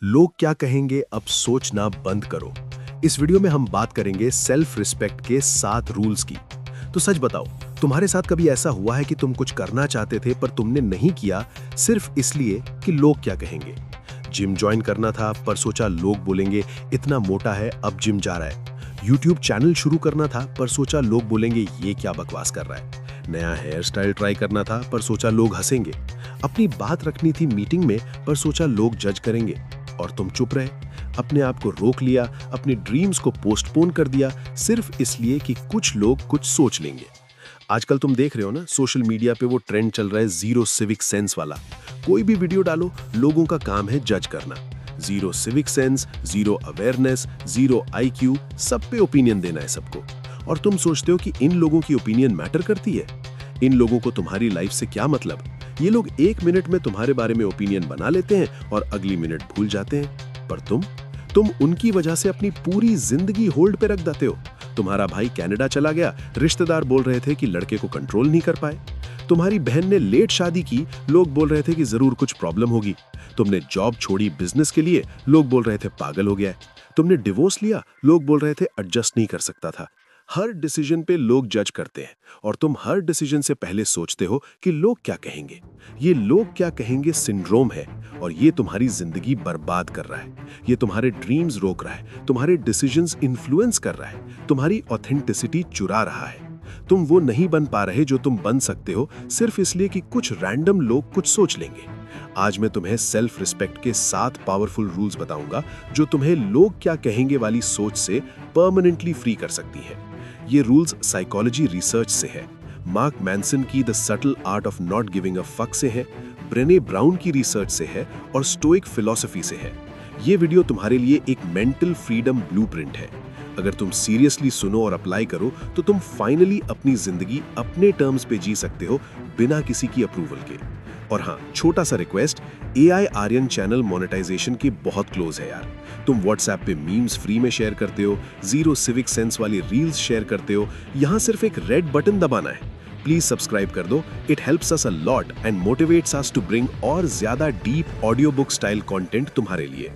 लोग क्या कहेंगे अब सोचना बंद करो। इस वीडियो में हम बात करेंगे सेल्फ रिस्पेक्ट के 7 रूल्स की। तो सच बताओ, तुम्हारे साथ कभी ऐसा हुआ है कि तुम कुछ करना चाहते थे पर तुमने नहीं किया सिर्फ इसलिए कि लोग क्या कहेंगे? जिम ज्वाइन करना था पर सोचा लोग बोलेंगे इतना मोटा है अब जिम जा रहा है। यूट्यूब चैनल शुरू करना था पर सोचा लोग बोलेंगे ये क्या बकवास कर रहा है। नया हेयर स्टाइल ट्राई करना था पर सोचा लोग हंसेंगे। अपनी बात रखनी थी मीटिंग में पर सोचा लोग जज करेंगे और तुम चुप रहे। अपने आप को रोक लिया, अपनी ड्रीम्स को पोस्टपोन कर दिया सिर्फ इसलिए कि कुछ लोग कुछ सोच लेंगे। आजकल तुम देख रहे हो ना, सोशल मीडिया पे वो ट्रेंड चल रहा है जीरो सिविक सेंस वाला। कोई भी वीडियो डालो, लोगों का काम है जज करना। Zero civic sense, zero awareness, zero IQ, सब पे ओपिनियन देना है सबको। और तुम सोचते हो कि इन लोगों की ओपिनियन मैटर करती है। इन लोगों को तुम्हारी लाइफ से क्या मतलब? ये लोग 1 मिनट में तुम्हारे बारे में ओपिनियन बना लेते हैं और अगली मिनट भूल जाते हैं। पर तुम उनकी वजह से अपनी पूरी जिंदगी होल्ड पे रख देते हो। तुम्हारा भाई कनाडा चला गया, रिश्तेदार बोल रहे थे कि लड़के को कंट्रोल नहीं कर पाए। तुम्हारी बहन ने लेट शादी की, लोग बोल रहे थे कि जरूर कुछ प्रॉब्लम होगी। तुमने जॉब छोड़ी बिजनेस के लिए, लोग बोल रहे थे पागल हो गया है। तुमने डिवोर्स लिया, लोग बोल रहे थे एडजस्ट नहीं कर सकता था। हर डिसीजन पे लोग जज करते हैं और तुम हर डिसीजन से पहले सोचते हो कि लोग क्या कहेंगे। ये लोग क्या कहेंगे सिंड्रोम है और ये तुम्हारी जिंदगी बर्बाद कर रहा है। ये तुम्हारे ड्रीम्स रोक रहा है, तुम्हारे डिसीजंस इन्फ्लुएंस कर रहा है, तुम्हारी ऑथेंटिसिटी चुरा रहा है। तुम वो नहीं बन पा रहे जो तुम बन सकते हो सिर्फ इसलिए कि कुछ रैंडम लोग कुछ सोच लेंगे। आज मैं तुम्हें सेल्फ रिस्पेक्ट के 7 पावरफुल रूल्स बताऊंगा जो तुम्हें लोग क्या कहेंगे वाली सोच से परमानेंटली फ्री कर सकती है। ये रूल्स साइकोलॉजी रिसर्च से है, मार्क मैनसन की the subtle art of not giving a fuck से है, ब्रेने ब्राउन की रिसर्च से है और स्टोइक फिलॉसफी से है। ये वीडियो तुम्हारे लिए एक मेंटल फ्रीडम ब्लूप्रिंट है। अगर तुम सीरियसली सुनो और अप्लाई करो तो तुम फाइनली अपनी जिंदगी अपने टर्म्स पे जी सकते हो बिना किसी की अप्रूवल के। और हाँ, छोटा सा request, AI Aryan channel monetisation के बहुत क्लोज है यार। तुम व्हाट्सएप पे मीम्स फ्री में शेयर करते हो, जीरो सिविक सेंस वाली रील्स शेयर करते हो, यहाँ सिर्फ एक रेड बटन दबाना है। प्लीज सब्सक्राइब कर दो। It helps us a lot and motivates us to bring और ज्यादा deep audio book style content तुम्हारे लिए।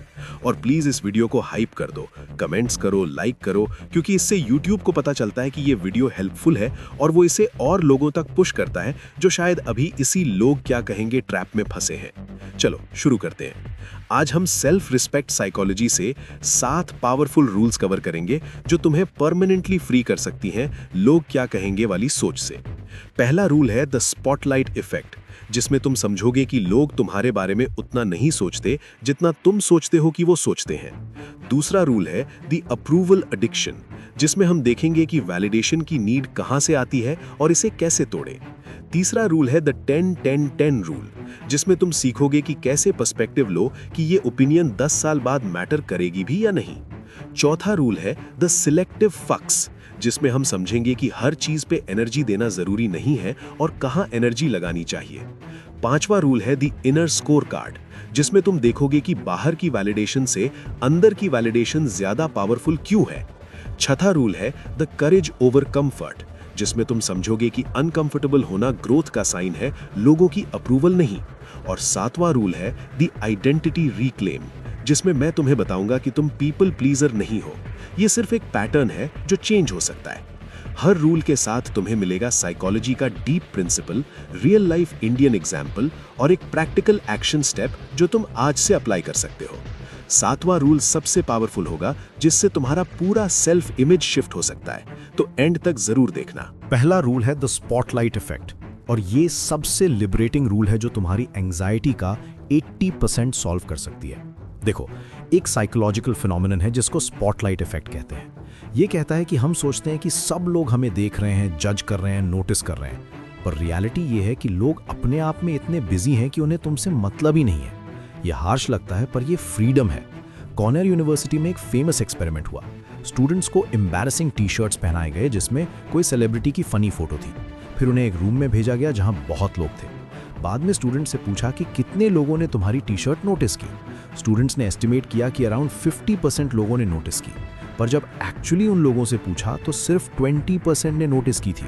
और प्लीज इस वीडियो को हाइप कर दो, कमेंट्स करो, लाइक करो, क्योंकि इससे यूट्यूब को पता चलता है कि ये वीडियो हेल्पफुल है और वो इसे और लोगों तक पुश करता है जो शायद अभी इसी लोग क्या कहेंगे ट्रैप में फंसे हैं। चलो शुरू करते हैं। आज हम सेल्फ रिस्पेक्ट साइकोलॉजी से 7 पावरफुल रूल्स कवर करेंगे जो तुम्हें परमानेंटली फ्री कर सकती हैं लोग क्या कहेंगे वाली सोच से। पहला रूल है द स्पॉटलाइट इफेक्ट, जिसमें तुम समझोगे कि लोग तुम्हारे बारे में उतना नहीं सोचते जितना तुम सोचते हो कि वो सोचते हैं। दूसरा रूल है द अप्रूवल एडिक्शन, जिसमें हम देखेंगे कि वैलिडेशन की नीड कहां से आती है और इसे कैसे तोड़ें। तीसरा रूल है द 10-10-10 रूल, जिसमें तुम सीखोगे कि कैसे पर्सपेक्टिव लो कि ये ओपिनियन 10 साल बाद मैटर करेगी भी या नहीं। चौथा रूल है द सिलेक्टिव फक्स, जिसमें हम समझेंगे कि हर चीज पे एनर्जी देना जरूरी नहीं है और कहां एनर्जी लगानी चाहिए। पांचवा रूल है द इनर स्कोर कार्ड, जिसमें तुम देखोगे कि बाहर की वैलिडेशन से अंदर की वैलिडेशन ज्यादा पावरफुल क्यों है। छठा रूल है द करेज ओवर कंफर्ट, जिसमें तुम समझोगे कि अनकंफर्टेबल होना ग्रोथ का साइन है, लोगों की अप्रूवल नहीं। और सातवां रूल है द आइडेंटिटी रिक्लेम, जिसमें मैं तुम्हें बताऊंगा कि तुम पीपल प्लीजर नहीं हो। ये सिर्फ एक पैटर्न है जो चेंज हो सकता है। हर रूल के साथ तुम्हें मिलेगा साइकोलॉजी का deep principle, real life Indian example और एक प्रैक्टिकल एक्शन स्टेप जो तुम आज से अप्लाई कर सकते हो। 7वां रूल सबसे पावरफुल होगा, जिससे तुम्हारा पूरा सेल्फ इमेज शिफ्ट हो सकता है, तो एंड तक जरूर देखना। पहला रूल है द स्पॉटलाइट इफेक्ट और ये सबसे लिबरेटिंग रूल है जो तुम्हारी एंजाइटी का 80% सॉल्व कर सकती है। देखो, एक साइकोलॉजिकल फिनोमिनन है जिसको स्पॉटलाइट इफेक्ट कहते हैं। ये कहता है कि हम सोचते हैं कि सब लोग हमें देख रहे हैं, जज कर रहे हैं, नोटिस कर रहे हैं, पर रियलिटी ये है कि लोग अपने आप में इतने बिजी हैं कि उन्हें तुमसे मतलब ही नहीं है। ये हार्श लगता है पर ये फ्रीडम है। कॉर्नेल यूनिवर्सिटी में एक फेमस एक्सपेरिमेंट हुआ। स्टूडेंट्स को एम्बैरेसिंग टी-शर्ट्स पहनाए गए जिसमें कोई सेलिब्रिटी की फनी फोटो थी। फिर उन्हें एक रूम में भेजा गया जहां बहुत लोग थे। बाद में स्टूडेंट से पूछा कि कितने लोगों ने तुम्हारी टी-शर्ट नोटिस की। स्टूडेंट्स ने एस्टिमेट किया कि अराउंड 50% लोगों ने नोटिस की, पर जब एक्चुअली उन लोगों से पूछा तो सिर्फ 20% ने नोटिस की थी।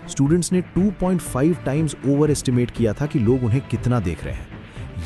स्टूडेंट्स ने 2.5 टाइम्स ओवर एस्टिमेट किया था कि लोग उन्हें कितना देख रहे हैं।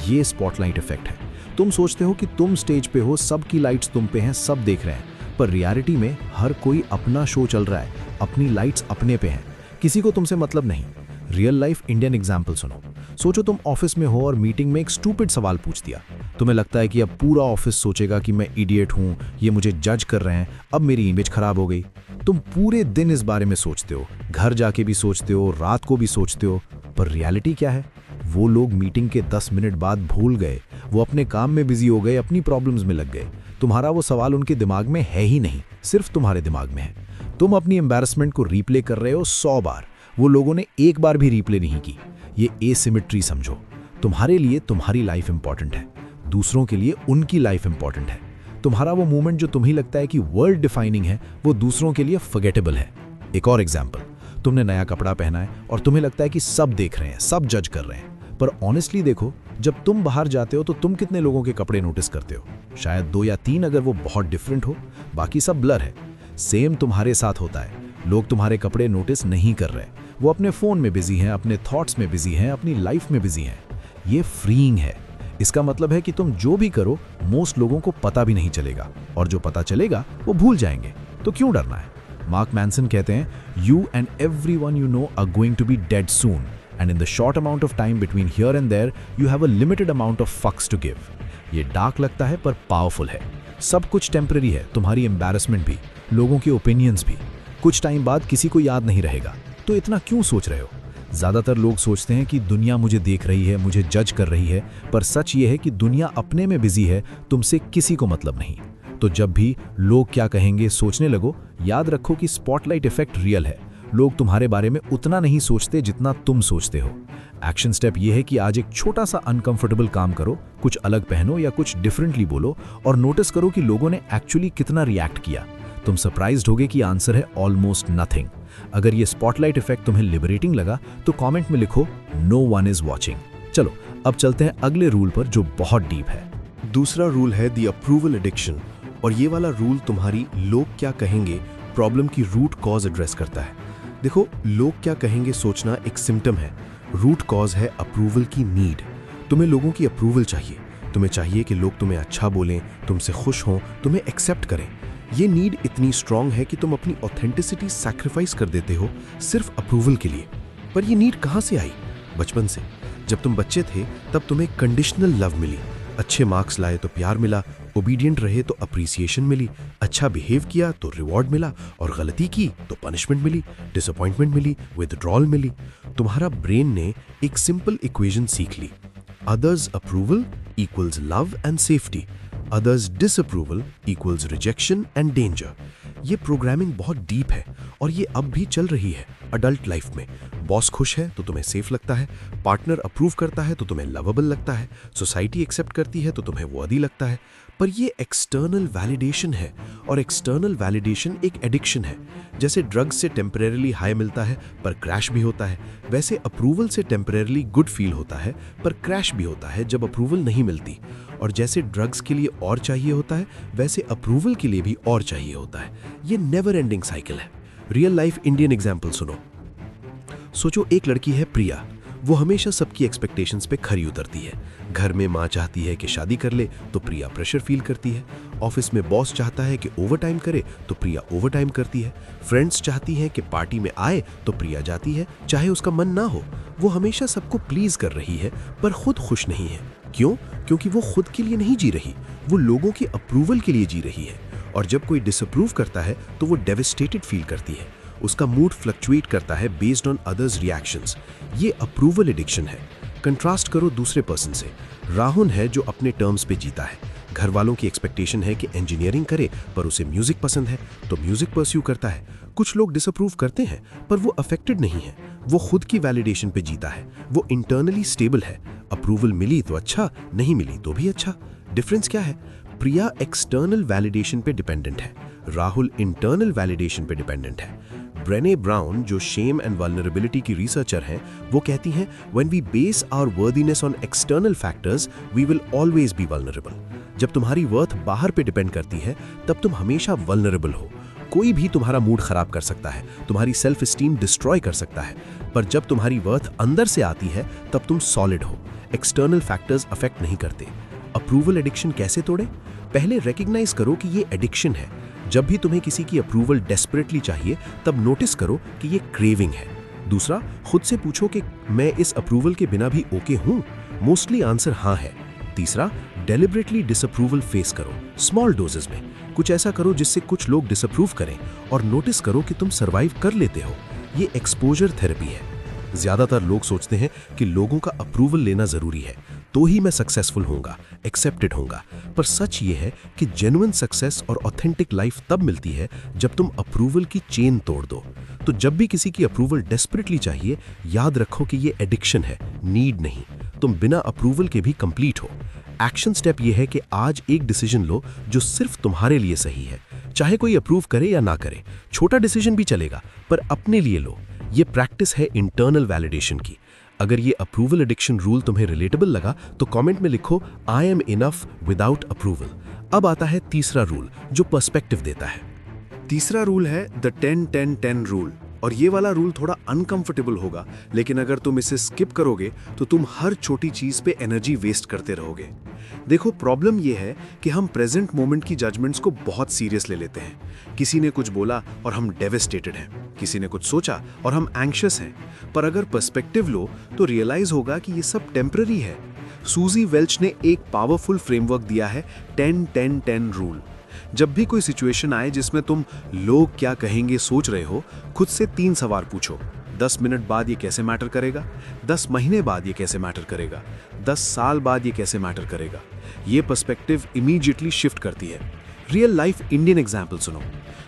ये स्पॉटलाइट इफेक्ट है। तुम सोचते हो कि तुम स्टेज पे हो, सबकी लाइट्स तुम पे हैं, सब देख रहे हैं, पर रियलिटी में हर कोई अपना शो चल रहा है, अपनी लाइट्स अपने पे हैं, किसी को तुमसे मतलब नहीं। रियल लाइफ इंडियन एग्जाम्पल सुनो। सोचो तुम ऑफिस में हो और मीटिंग में एक स्टूपिड सवाल पूछ दिया। तुम्हें लगता है कि अब पूरा ऑफिस सोचेगा कि मैं इडियट हूं, ये मुझे जज कर रहे हैं, अब मेरी इमेज खराब हो गई। तुम पूरे दिन इस बारे में सोचते हो, घर जाके भी सोचते हो, रात को भी सोचते हो, पर रियलिटी क्या है? वो लोग मीटिंग के 10 मिनट बाद भूल गए, वो अपने काम में बिजी हो गए, अपनी प्रॉब्लम्स में लग गए। तुम्हारा वो सवाल उनके दिमाग में है ही नहीं, सिर्फ तुम्हारे दिमाग में है। तुम अपनी एम्बैरेसमेंट को रीप्ले कर रहे हो 100 बार, वो लोगों ने एक बार भी रीप्ले नहीं की। ये एसिमेट्री समझो। तुम्हारे लिए तुम्हारी लाइफ इंपॉर्टेंट है, दूसरों के लिए उनकी लाइफ इंपॉर्टेंट है। तुम्हारा वो मोमेंट जो तुम्हें लगता है कि वर्ल्ड डिफाइनिंग है, वो दूसरों के लिए फॉरगेटेबल है। एक और एग्जांपल, तुमने नया कपड़ा पहना है और तुम्हें लगता है कि सब देख रहे हैं, सब जज कर रहे हैं, पर ऑनेस्टली देखो, जब तुम बाहर जाते हो तो तुम कितने लोगों के कपड़े नोटिस करते हो? शायद 2 या 3, अगर वो बहुत डिफरेंट हो, बाकी सब ब्लर है। सेम तुम्हारे साथ होता है, लोग तुम्हारे कपड़े नोटिस नहीं कर रहे, वो अपने फोन में बिजी हैं, अपने थॉट्स में बिजी हैं, अपनी लाइफ में बिजी हैं। ये फ्रीइंग है। इसका मतलब है कि तुम जो भी करो, मोस्ट लोगों को पता भी नहीं चलेगा, और जो पता चलेगा वो भूल जाएंगे। तो क्यों डरना है? मार्क मैनसन कहते हैं, you and everyone you know are going to be dead soon, and in the short amount of time between here and there you have a limited amount of fucks to give. ये dark लगता है पर powerful है। सब कुछ temporary है, तुम्हारी embarrassment भी, लोगों के ओपिनियंस भी। कुछ टाइम बाद किसी को याद नहीं रहेगा, तो इतना क्यों सोच रहे हो? ज़्यादातर लोग सोचते हैं कि दुनिया मुझे देख रही है, मुझे जज कर रही है, पर सच ये है कि दुनिया अपने में बिजी है, तुमसे किसी को मतलब नहीं। तो जब भी लोग क्या कहेंगे सोचने लगो, याद रखो कि स्पॉटलाइट इफेक्ट रियल है। लोग तुम्हारे बारे में उतना नहीं सोचते जितना तुम सोचते हो। एक्शन स्टेप ये है कि आज एक छोटा सा अनकंफर्टेबल काम करो, कुछ अलग पहनो या कुछ डिफरेंटली बोलो, और नोटिस करो कि लोगों ने एक्चुअली कितना रिएक्ट किया। तुम सरप्राइज्ड होगे कि आंसर है ऑलमोस्ट नथिंग। अगर ये स्पॉटलाइट इफेक्ट तुम्हें लिबरेटिंग लगा तो कमेंट में लिखो, नो वन इज वॉचिंग। चलो अब चलते हैं अगले रूल पर, जो बहुत डीप है। दूसरा रूल है द अप्रूवल एडिक्शन, और ये वाला रूल तुम्हारी लोग क्या कहेंगे प्रॉब्लम की रूट कॉज एड्रेस करता है। देखो, लोग क्या कहेंगे सोचना एक सिम्टम है, रूट कॉज है अप्रूवल की नीड। तुम्हें लोगों की अप्रूवल चाहिए, तुम्हें चाहिए कि लोग तुम्हें अच्छा बोलें, तुमसे खुश हों, तुम्हें एक्सेप्ट करें। ये नीड इतनी स्ट्रांग है कि तुम अपनी ऑथेंटिसिटी सैक्रिफाइस कर देते हो सिर्फ अप्रूवल के लिए। पर ये नीड कहाँ से आई? बचपन से। जब तुम बच्चे थे तब तुम्हें कंडीशनल लव मिली। अच्छे मार्क्स लाए तो प्यार मिला, ओबीडियंट रहे तो अप्रिसिएशन मिली, अच्छा बिहेव किया तो रिवॉर्ड मिला, और गलती की तो पनिशमेंट मिली, डिसअपॉइंटमेंट मिली, विथड्रॉल मिली। तुम्हारा ब्रेन ने एक सिंपल इक्वेशन सीख ली, others approval equals love and safety, others disapproval equals rejection and danger. ये प्रोग्रामिंग बहुत डीप है और ये अब भी चल रही है अडल्ट लाइफ में। बॉस खुश है तो तुम्हें सेफ लगता है, पार्टनर अप्रूव करता है तो तुम्हें लवेबल लगता है, सोसाइटी एक्सेप्ट करती है तो तुम्हें वर्दी लगता है। पर ये एक्सटर्नल वैलिडेशन है, और एक्सटर्नल वैलिडेशन एक एडिक्शन है। जैसे ड्रग्स से टेम्परेरली हाई मिलता है पर क्रैश भी होता है, वैसे अप्रूवल से टेम्परेरली गुड फील होता है पर क्रैश भी होता है जब अप्रूवल नहीं मिलती। और जैसे ड्रग्स के लिए और चाहिए होता है, वैसे अप्रूवल के लिए भी और चाहिए होता है। ये नेवर एंडिंग साइकिल है। रियल लाइफ इंडियन एग्जाम्पल सुनो। सोचो एक लड़की है प्रिया, वो हमेशा सबकी एक्सपेक्टेशंस पे खरी उतरती है। घर में माँ चाहती है कि शादी कर ले तो प्रिया प्रेशर फील करती है, ऑफिस में बॉस चाहता है कि ओवरटाइम करे तो प्रिया ओवरटाइम करती है, फ्रेंड्स चाहती हैं कि पार्टी में आए तो प्रिया जाती है चाहे उसका मन ना हो। वो हमेशा सबको प्लीज कर रही है पर खुद खुश नहीं है। क्यों? क्योंकि वो खुद के लिए नहीं जी रही, वो लोगों की अप्रूवल के लिए जी रही है। और जब कोई डिसअप्रूव करता है तो वो डेविस्टेटेड फील करती है, उसका मूड फ्लक्चुएट करता है बेस्ड ऑन अदर्स रिएक्शंस। ये अप्रूवल एडिक्शन है। कंट्रास्ट करो दूसरे पर्सन से। राहुल है जो अपने टर्म्स पे जीता है। घर वालों की एक्सपेक्टेशन है कि इंजीनियरिंग करे, पर उसे म्यूजिक पसंद है तो म्यूजिक परस्यू करता है। कुछ लोग डिसअप्रूव करते हैं पर वो अफेक्टेड नहीं है, वो खुद की वैलिडेशन पे जीता है, वो इंटरनली स्टेबल है। अप्रूवल मिली तो अच्छा, नहीं मिली तो भी अच्छा। डिफरेंस क्या है? प्रिया एक्सटर्नल वैलिडेशन पे डिपेंडेंट है, राहुल इंटरनल वैलिडेशन पे डिपेंडेंट है। ब्रेने ब्राउन जो शेम एंड वल्नरेबिलिटी की रिसर्चर हैं, वो कहती हैं, when we base our worthiness on external factors we will always be vulnerable. जब तुम्हारी वर्थ बाहर पे डिपेंड करती है तब तुम हमेशा वल्नरेबल हो। कोई भी तुम्हारा मूड खराब कर सकता है, तुम्हारी सेल्फ एस्टीम डिस्ट्रॉय कर सकता है, पर जब तुम्हारी वर्थ अंदर से आती है तब तुम सॉलिड हो। एक्सटर्नल फैक्टर्स अफेक्ट नहीं करते। अप्रूवल एडिक्शन कैसे तोड़े? पहले रिकॉग्नाइज करो कि ये एडिक्शन है। जब भी तुम्हें किसी की अप्रूवल डेस्परेटली चाहिए, तब नोटिस करो कि ये क्रेविंग है। दूसरा, खुद से पूछो कि मैं इस अप्रूवल के बिना भी ओके हूं? मोस्टली आंसर हाँ है। तीसरा, डेलिबरेटली डिसअप्रूवल फेस करो, स्मॉल डोजेस में। कुछ ऐसा करो जिससे कुछ लोग डिसअप्रूव करें और नोटिस करो कि तुम सर्वाइव कर लेते हो। ये एक्सपोजर थेरेपी है। ज्यादातर लोग सोचते हैं कि लोगों का अप्रूवल लेना जरूरी है, तो ही मैं सक्सेसफुल होऊंगा, एक्सेप्टेड होऊंगा। पर सच ये है कि जेन्युइन सक्सेस और ऑथेंटिक लाइफ तब मिलती है जब तुम अप्रूवल की चेन तोड़ दो। तो जब भी किसी की अप्रूवल डेस्परेटली चाहिए, याद रखो कि ये एडिक्शन है, नीड नहीं। तुम बिना अप्रूवल के भी कंप्लीट हो। एक्शन स्टेप ये है कि आज एक डिसीजन लो जो सिर्फ तुम्हारे लिए सही है, चाहे कोई अप्रूव करे या ना करे। छोटा डिसीजन भी चलेगा, पर अपने लिए लो। ये प्रैक्टिस है इंटरनल वैलिडेशन की। अगर ये अप्रूवल एडिक्शन रूल तुम्हें रिलेटेबल लगा तो कमेंट में लिखो I am enough without approval. अब आता है तीसरा रूल जो पर्सपेक्टिव देता है। तीसरा रूल है द 10-10-10 रूल। और ये वाला रूल थोड़ा अनकंफर्टेबल होगा, लेकिन अगर तुम इसे स्किप करोगे तो तुम हर छोटी चीज पे एनर्जी वेस्ट करते रहोगे। देखो, प्रॉब्लम ये है कि हम प्रेजेंट मोमेंट की जजमेंट्स को बहुत सीरियस ले लेते हैं। किसी ने कुछ बोला और हम डेविस्टेटेड हैं, किसी ने कुछ सोचा और हम एंग्शियस हैं। पर अगर पर्सपेक्टिव लो तो रियलाइज होगा कि ये सब टेम्पररी है। सूजी वेल्च ने एक पावरफुल फ्रेमवर्क दिया है, 10-10-10 रूल। जब भी कोई सिचुएशन आए जिसमें तुम लोग क्या कहेंगे सोच रहे हो, खुद से 3 सवाल पूछो। 10 मिनट बाद ये कैसे मैटर करेगा? 10 महीने बाद ये कैसे मैटर करेगा? 10 साल बाद ये कैसे मैटर करेगा? ये पर्सपेक्टिव इमीडिएटली शिफ्ट करती है। रियल लाइफ इंडियन एग्जाम्पल सुनो।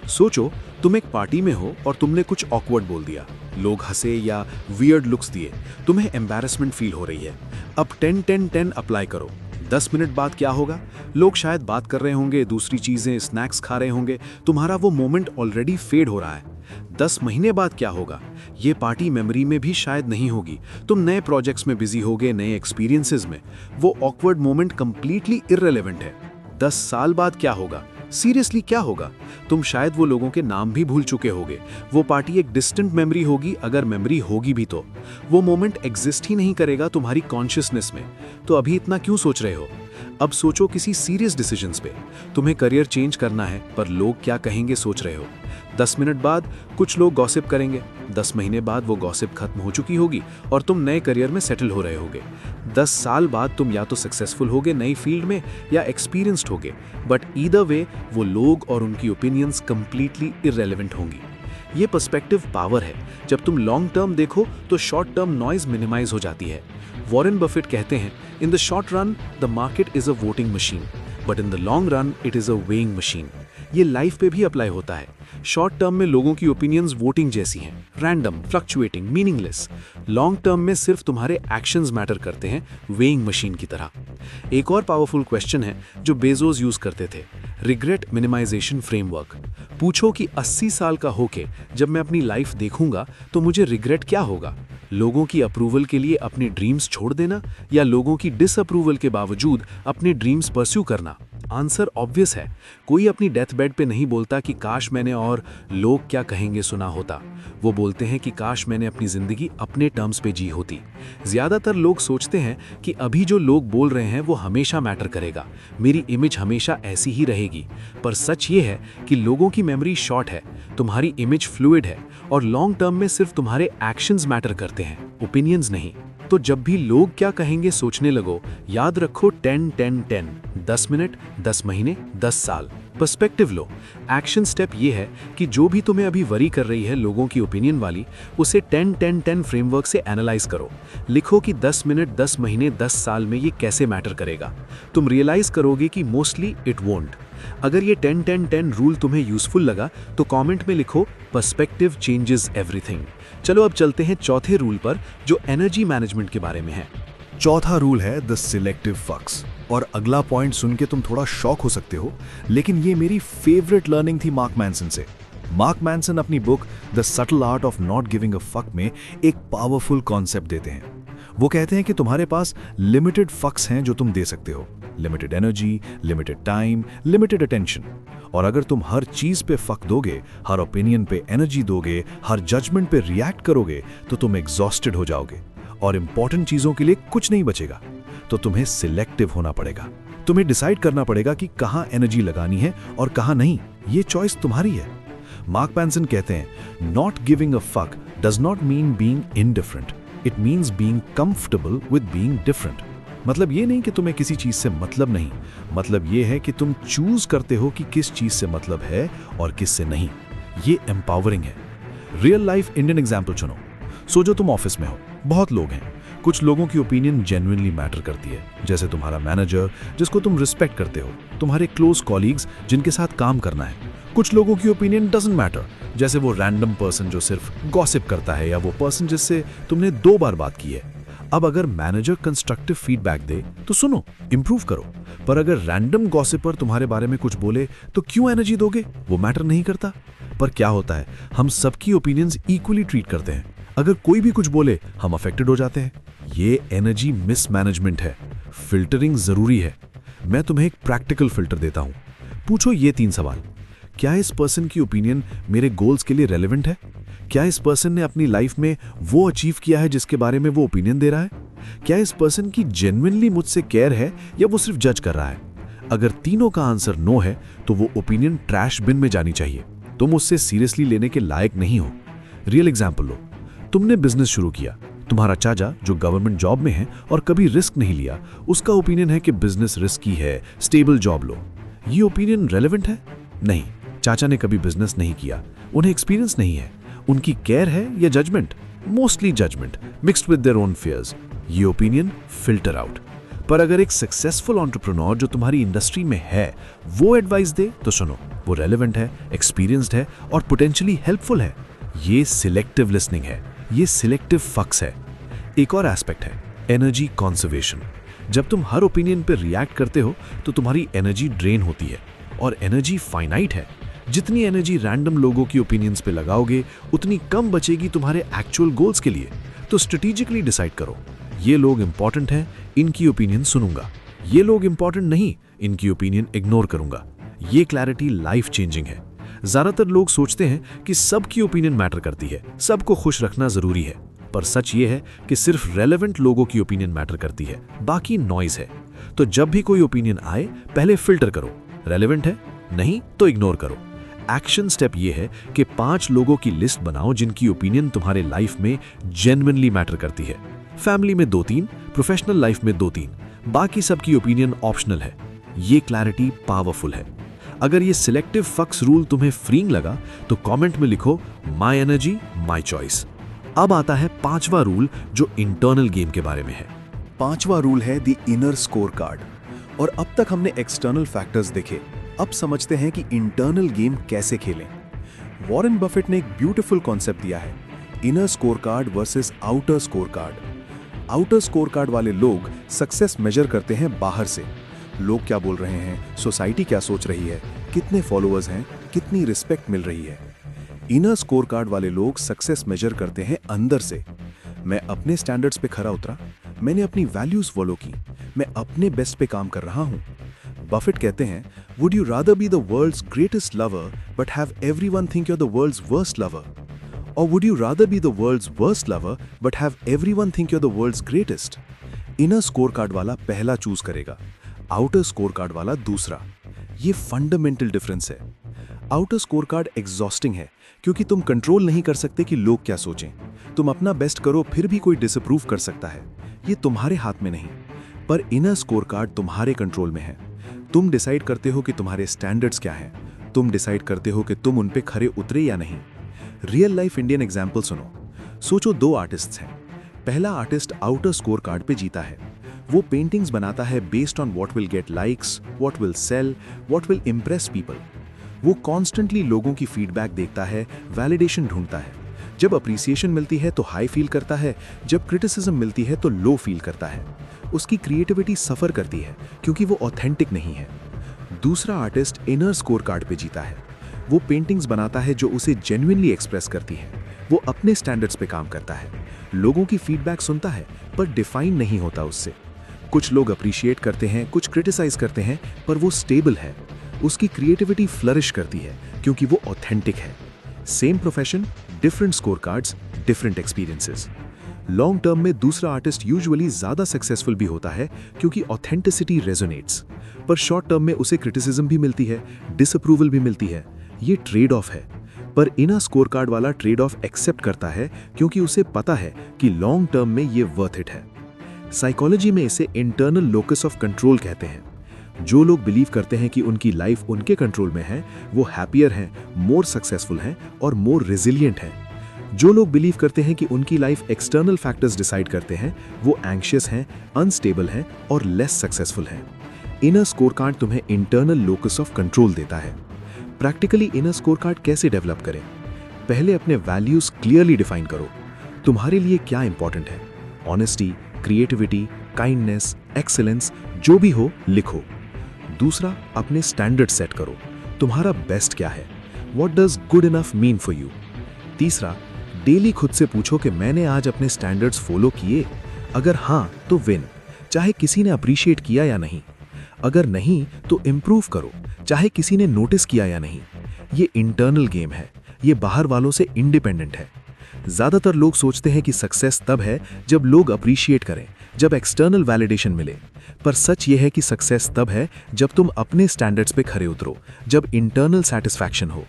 सोचो, तुम एक पार्टी में हो और तुमने कुछ ऑकवर्ड बोल दिया। लोग हंसे या वियर्ड लुक्स दिए। तुम्हें एम्बैरेसमेंट फील हो रही है। अब 10-10-10 अप्लाई करो। 10 मिनट बाद क्या होगा? लोग शायद बात कर रहे होंगे, दूसरी चीजें, स्नैक्स खा रहे होंगे। तुम्हारा वो मोमेंट ऑलरेडी फेड हो रहा है। 10 महीने बाद क्या होगा? ये पार्टी मेमोरी में भी शायद नहीं होगी। तुम नए प्रोजेक्ट्स में बिजी होगे, नए एक्सपीरियंसेस में। वो ऑकवर्ड मोमेंट कंप्लीटली इररिलेवेंट है। 10 साल बाद क्या होगा? सीरियसली क्या होगा? तुम शायद वो लोगों के नाम भी भूल चुके होगे। वो पार्टी एक डिस्टेंट मेमोरी होगी, अगर मेमोरी होगी भी तो। वो मोमेंट एग्जिस्ट ही नहीं करेगा तुम्हारी कॉन्शियसनेस में। तो अभी इतना क्यों सोच रहे हो? अब सोचो किसी सीरियस डिसीजंस पे। तुम्हें करियर चेंज करना है, पर लोग क्या कहेंगे सोच रहे हो। 10 मिनट बाद कुछ लोग गॉसिप करेंगे। 10 महीने बाद वो गॉसिप खत्म हो चुकी होगी और तुम नए करियर में सेटल हो रहे होगे। 10 साल बाद तुम या तो सक्सेसफुल होगे नई फील्ड में या एक्सपीरियंस्ड होगे, बट ईदर वे वो लोग और उनकी ओपिनियंस कंप्लीटली इररिलेवेंट होंगी। ये पर्सपेक्टिव पावर है। जब तुम लॉन्ग टर्म देखो तो शॉर्ट टर्म नॉइज मिनिमाइज हो जाती है। वॉरेन बफेट कहते हैं, इन the short run the market is a voting machine, but in the long run it is a weighing machine. ये लाइफ पे भी अप्लाई होता है। शॉर्ट टर्म में लोगों की ओपिनियंस वोटिंग जैसी हैं, random, fluctuating, meaningless. Long term में सिर्फ तुम्हारे एक्शंस मैटर करते हैं, वेइंग मशीन की तरह। एक और पावरफुल क्वेश्चन है जो बेजोस यूज करते थे, रिग्रेट मिनिमाइजेशन फ्रेमवर्क। पूछो कि 80 साल का होके जब मैं अपनी लाइफ देखूंगा तो मुझे रिग्रेट क्या होगा? लोगों की अप्रूवल के लिए अपने ड्रीम्स छोड़ देना या लोगों की डिसअप्रूवल के बावजूद अपने ड्रीम्स परस्यू करना? आंसर ऑब्वियस है। कोई अपनी डेथ बेड पे नहीं बोलता कि काश मैंने और लोग क्या कहेंगे सुना होता। वो बोलते हैं कि काश मैंने अपनी जिंदगी अपने टर्म्स पे जी होती। ज्यादातर लोग सोचते हैं कि अभी जो लोग बोल रहे हैं वो हमेशा मैटर करेगा, मेरी इमेज हमेशा ऐसी ही रहेगी। पर सच ये है कि लोगों की मेमोरी शॉर्ट है, तुम्हारी इमेज फ्लूइड है और लॉन्ग टर्म में सिर्फ तुम्हारे एक्शंस मैटर करते हैं, ओपिनियंस नहीं। तो जब भी लोग क्या कहेंगे सोचने लगो, याद रखो 10-10-10, 10 मिनट, 10 महीने, 10 साल। पर्सपेक्टिव लो। एक्शन स्टेप ये है कि जो भी तुम्हें अभी वरी कर रही है लोगों की ओपिनियन वाली, उसे 10-10-10 फ्रेमवर्क से एनालाइज करो। लिखो कि 10 मिनट, 10 महीने, 10 साल में ये कैसे मैटर करेगा। तुम रियलाइज करोगे कि मोस्टली इट वोंट। अगर ये 10-10-10 रूल तुम्हें यूजफुल लगा तो कमेंट में लिखो पर्सपेक्टिव चेंजेस एवरीथिंग। चलो अब चलते हैं चौथे रूल पर जो एनर्जी मैनेजमेंट के बारे में है। चौथा रूल है द सिलेक्टिव फक्स। और अगला पॉइंट सुन के तुम थोड़ा शॉक हो सकते हो, लेकिन ये मेरी फेवरेट लर्निंग थी मार्क मैनसन से। मार्क मैनसन अपनी book the subtle art of not giving a fuck में एक पावरफुल कॉन्सेप्ट देते हैं। वो कहते हैं कि तुम्हारे पास लिमिटेड फक्स हैं जो तुम दे सकते हो, limited energy, limited time, limited attention. और अगर तुम हर चीज पे फक दोगे, हर ओपिनियन पे एनर्जी दोगे, हर जजमेंट पे रिएक्ट करोगे, तो तुम एग्जॉस्टेड हो जाओगे और इंपॉर्टेंट चीजों के लिए कुछ नहीं बचेगा। तो तुम्हें सिलेक्टिव होना पड़ेगा। तुम्हें डिसाइड करना पड़ेगा कि कहाँ एनर्जी लगानी है और कहाँ नहीं। ये चॉइस तुम्हारी है। मार्क मैनसन कहते हैं, not giving a fuck does not mean being indifferent, it means being comfortable with being different. मतलब ये नहीं कि तुम्हें किसी चीज से मतलब नहीं, मतलब ये है कि तुम चूज करते हो कि किस चीज से मतलब है और किस से नहीं। ये एम्पावरिंग है। रियल लाइफ इंडियन एग्जाम्पल चुनो। सोचो तुम ऑफिस में हो, बहुत लोग हैं, कुछ लोगों की ओपिनियन जेन्युइनली मैटर करती है, जैसे तुम्हारा मैनेजर जिसको तुम रिस्पेक्ट करते हो, तुम्हारे क्लोज कॉलीग्स जिनके साथ काम करना है। कुछ लोगों की ओपिनियन डजंट मैटर, जैसे वो रैंडम पर्सन जो सिर्फ गॉसिप करता है या वो पर्सन जिससे तुमने 2 बार बात की है। अब अगर मैनेजर कंस्ट्रक्टिव फीडबैक दे तो सुनो, इंप्रूव करो, पर अगर रैंडम गॉसिपर तुम्हारे बारे में कुछ बोले तो क्यों एनर्जी दोगे? वो मैटर नहीं करता। पर क्या होता है, हम सबकी ओपिनियंस इक्वली ट्रीट करते हैं। अगर कोई भी कुछ बोले हम अफेक्टेड हो जाते हैं। ये एनर्जी मिसमैनेजमेंट है। फिल्टरिंग जरूरी है। मैं तुम्हें एक प्रैक्टिकल फिल्टर देता हूं। पूछो ये 3 सवाल। क्या इस पर्सन की ओपिनियन मेरे गोल्स के लिए रेलेवेंट है? क्या इस पर्सन ने अपनी लाइफ में वो अचीव किया है जिसके बारे में वो ओपिनियन दे रहा है? क्या इस पर्सन की जेन्युइनली मुझसे केयर है या वो सिर्फ जज कर रहा है? अगर तीनों का आंसर नो है तो वो ओपिनियन ट्रैश बिन में जानी चाहिए। तुम उससे सीरियसली लेने के लायक नहीं हो। रियल एग्जाम्पल लो। तुमने बिजनेस शुरू किया, तुम्हारा चाचा जो गवर्नमेंट जॉब में है और कभी रिस्क नहीं लिया, उसका ओपिनियन है कि बिजनेस रिस्की है, स्टेबल जॉब लो। ये ओपिनियन रेलेवेंट है? नहीं, चाचा ने कभी बिजनेस नहीं किया, उन्हें एक्सपीरियंस नहीं है। उनकी केयर है या judgement? Mostly judgement mixed with their own fears. ये ओपिनियन फिल्टर आउट। पर अगर एक सक्सेसफुल एंटरप्रेन्योर जो तुम्हारी इंडस्ट्री में है वो एडवाइस दे तो सुनो, वो रेलेवेंट है, एक्सपीरियंस्ड है और पोटेंशियली हेल्पफुल है। ये सिलेक्टिव लिसनिंग है, ये सिलेक्टिव फक्स है। एक और एस्पेक्ट है एनर्जी कंजर्वेशन। जब तुम हर ओपिनियन पर रिएक्ट करते हो तो तुम्हारी एनर्जी ड्रेन होती है और एनर्जी फाइनाइट है। जितनी एनर्जी रैंडम लोगों की ओपिनियंस पे लगाओगे उतनी कम बचेगी तुम्हारे एक्चुअल गोल्स के लिए। तो स्ट्रेटेजिकली डिसाइड करो, ये लोग इंपॉर्टेंट हैं, इनकी ओपिनियन सुनूंगा। ये लोग इंपॉर्टेंट नहीं, इनकी ओपिनियन इग्नोर करूंगा। ये क्लैरिटी लाइफ चेंजिंग है। ज्यादातर लोग सोचते हैं कि सबकी ओपिनियन मैटर करती है, सबको खुश रखना जरूरी है, पर सच ये है कि सिर्फ रेलेवेंट लोगों की ओपिनियन मैटर करती है, बाकी नॉइज है। तो जब भी कोई ओपिनियन आए पहले फिल्टर करो, रेलेवेंट है, नहीं तो इग्नोर करो। एक्शन स्टेप ये है कि 5 लोगों की लिस्ट बनाओ जिनकी ओपिनियन तुम्हारे लाइफ में जेन्युइनली मैटर करती है। फैमिली में 2-3, प्रोफेशनल लाइफ में 2-3, बाकी सबकी ओपिनियन ऑप्शनल है। ये क्लैरिटी पावरफुल है। अगर ये सिलेक्टिव फक्स रूल तुम्हें फ्रीइंग लगा तो कमेंट में लिखो माय एनर्जी माय चॉइस। अब आता है 5वां रूल जो इंटरनल गेम के बारे में है। 5वां रूल है द इनर स्कोर कार्ड। और अब तक हमने एक्सटर्नल फैक्टर्स देखे, अब समझते हैं कि इंटरनल गेम कैसे खेलें। वॉरेन बफेट ने एक ब्यूटीफुल कॉन्सेप्ट दिया है, inner score card versus outer score card. Outer score card वाले लोग सक्सेस मेजर करते हैं बाहर से, लोग क्या बोल रहे हैं, सोसाइटी क्या सोच रही है, कितने फॉलोअर्स हैं, कितनी रिस्पेक्ट मिल रही है। इनर स्कोर कार्ड वाले लोग सक्सेस मेजर करते हैं अंदर से। मैं अपने स्टैंडर्ड्स पे खरा उतरा, मैंने अपनी वैल्यूज फॉलो की, मैं अपने बेस्ट पे काम कर रहा हूं। बफेट कहते हैं, would you rather be the world's greatest lover but have everyone think you are the world's worst lover, और would you rather be the world's worst lover but have everyone think you are the world's greatest. Inner score card वाला पहला choose करेगा, outer score card वाला दूसरा। ये fundamental difference है। Outer score card exhausting है क्योंकि तुम कंट्रोल नहीं कर सकते कि लोग क्या सोचें। तुम अपना बेस्ट करो फिर भी कोई डिसअप्रूव कर सकता है, ये तुम्हारे हाथ में नहीं। पर इनर स्कोर कार्ड तुम्हारे कंट्रोल में है। तुम डिसाइड करते हो कि तुम्हारे स्टैंडर्ड्स क्या हैं, तुम डिसाइड करते हो कि तुम उन पे खरे उतरे या नहीं। रियल लाइफ इंडियन एग्जाम्पल सुनो। सोचो 2 आर्टिस्ट्स हैं। पहला आर्टिस्ट आउटर स्कोर कार्ड पे जीता है। वो पेंटिंग्स बनाता है based on what will get likes, what will sell, what will impress people. वो कॉन्स्टेंटली लोगों की फीडबैक देखता है, वैलिडेशन ढूंढता है। जब अप्रिसिएशन मिलती है तो हाई फील करता है, जब क्रिटिसिज्म मिलती है तो लो फील करता है। उसकी क्रिएटिविटी सफर करती है क्योंकि वो ऑथेंटिक नहीं है। दूसरा आर्टिस्ट इनर स्कोर कार्ड पे जीता है। वो पेंटिंग्स बनाता है जो उसे जेन्युइनली एक्सप्रेस करती है। वो अपने स्टैंडर्ड्स पे काम करता है, लोगों की फीडबैक सुनता है पर डिफाइन नहीं होता उससे। कुछ लोग अप्रिशिएट करते हैं, कुछ क्रिटिसाइज करते हैं, पर वो स्टेबल है। उसकी क्रिएटिविटी फ्लरिश करती है क्योंकि वो ऑथेंटिक है। Same profession, different score cards, different experiences. Long term में दूसरा आर्टिस्ट यूजुअली ज्यादा सक्सेसफुल भी होता है क्योंकि ऑथेंटिसिटी रेजोनेट्स। पर शॉर्ट टर्म में उसे क्रिटिसिज्म भी मिलती है, डिसअप्रूवल भी मिलती है। ये ट्रेड ऑफ है, पर इनर स्कोर कार्ड वाला ट्रेड ऑफ एक्सेप्ट करता है क्योंकि उसे पता है कि लॉन्ग टर्म में ये वर्थ इट है। साइकोलॉजी में इसे इंटरनल लोकस ऑफ कंट्रोल कहते हैं। जो लोग बिलीव करते हैं कि उनकी लाइफ उनके कंट्रोल में है, वो हैप्पियर हैं, मोर सक्सेसफुल हैं और मोर रेजिलिएंट हैं। जो लोग बिलीव करते हैं कि उनकी लाइफ एक्सटर्नल फैक्टर्स डिसाइड करते हैं, वो एंग्शियस हैं, अनस्टेबल हैं और लेस सक्सेसफुल हैं। इनर स्कोर कार्ड तुम्हें इंटरनल लोकस ऑफ कंट्रोल देता है। प्रैक्टिकली इनर स्कोर कार्ड कैसे डेवलप करें? पहले अपने वैल्यूज क्लियरली डिफाइन करो। तुम्हारे लिए क्या इंपॉर्टेंट है? ऑनेस्टी, क्रिएटिविटी, काइंडनेस, एक्सीलेंस, जो भी हो लिखो। दूसरा, अपने स्टैंडर्ड सेट करो। तुम्हारा बेस्ट क्या है? What does good enough mean for you? तीसरा, डेली खुद से पूछो कि मैंने आज अपने स्टैंडर्ड्स फॉलो किए? अगर हाँ तो विन, चाहे किसी ने अप्रिशिएट किया या नहीं। अगर नहीं तो इम्प्रूव करो, चाहे किसी ने नोटिस किया या नहीं। ये इंटरनल गेम है, ये बाहर वालों से इंडिपेंडेंट है। ज्यादातर लोग सोचते हैं कि सक्सेस तब है जब लोग अप्रिशिएट करें, जब एक्सटर्नल वैलिडेशन मिले। पर सच ये है कि सक्सेस तब है जब तुम अपने स्टैंडर्ड्स पे खरे उतरो, जब इंटरनल सेटिस्फैक्शन हो।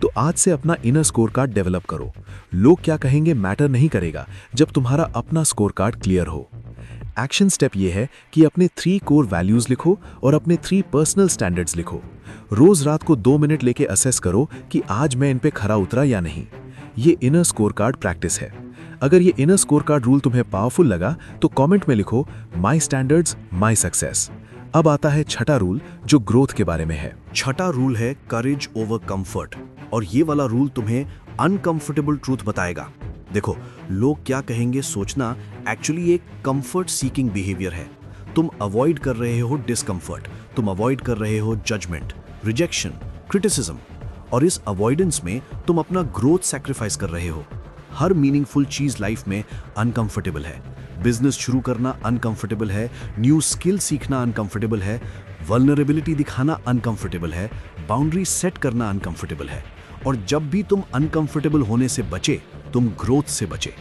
तो आज से अपना इनर स्कोर कार्ड डेवलप करो। लोग क्या कहेंगे मैटर नहीं करेगा जब तुम्हारा अपना स्कोर कार्ड क्लियर हो। एक्शन स्टेप ये है कि अपने 3 कोर वैल्यूज लिखो और अपने 3 पर्सनल स्टैंडर्ड्स लिखो। रोज रात को 2 मिनट लेके असेस करो कि आज मैं इन पे खरा उतरा या नहीं। ये इनर स्कोर कार्ड प्रैक्टिस है। अगर ये इनर स्कोर कार्ड रूल तुम्हें पावरफुल लगा तो कमेंट में लिखो माई स्टैंडर्ड्स माई सक्सेस। अब आता है छठा रूल जो ग्रोथ के बारे में है। छठा रूल है करेज ओवर कंफर्ट, और ये वाला रूल तुम्हें अनकंफर्टेबल ट्रूथ बताएगा। देखो, लोग क्या कहेंगे सोचना एक्चुअली एक कंफर्ट सीकिंग बिहेवियर है। तुम अवॉइड कर रहे हो डिस्कंफर्ट, तुम अवॉइड कर रहे हो जजमेंट, रिजेक्शन, क्रिटिसिज्म, और इस अवॉइडेंस में तुम अपना ग्रोथ सैक्रिफाइस कर रहे हो। हर मीनिंगफुल चीज लाइफ में अनकंफर्टेबल है। बिजनेस शुरू करना अनकंफर्टेबल है, न्यू स्किल सीखना अनकंफर्टेबल है, वल्नरेबिलिटी दिखाना अनकंफर्टेबल है, बाउंड्री सेट करना अनकंफर्टेबल है। और जब भी तुम अनकंफर्टेबल होने से बचे, तुम ग्रोथ से बचे।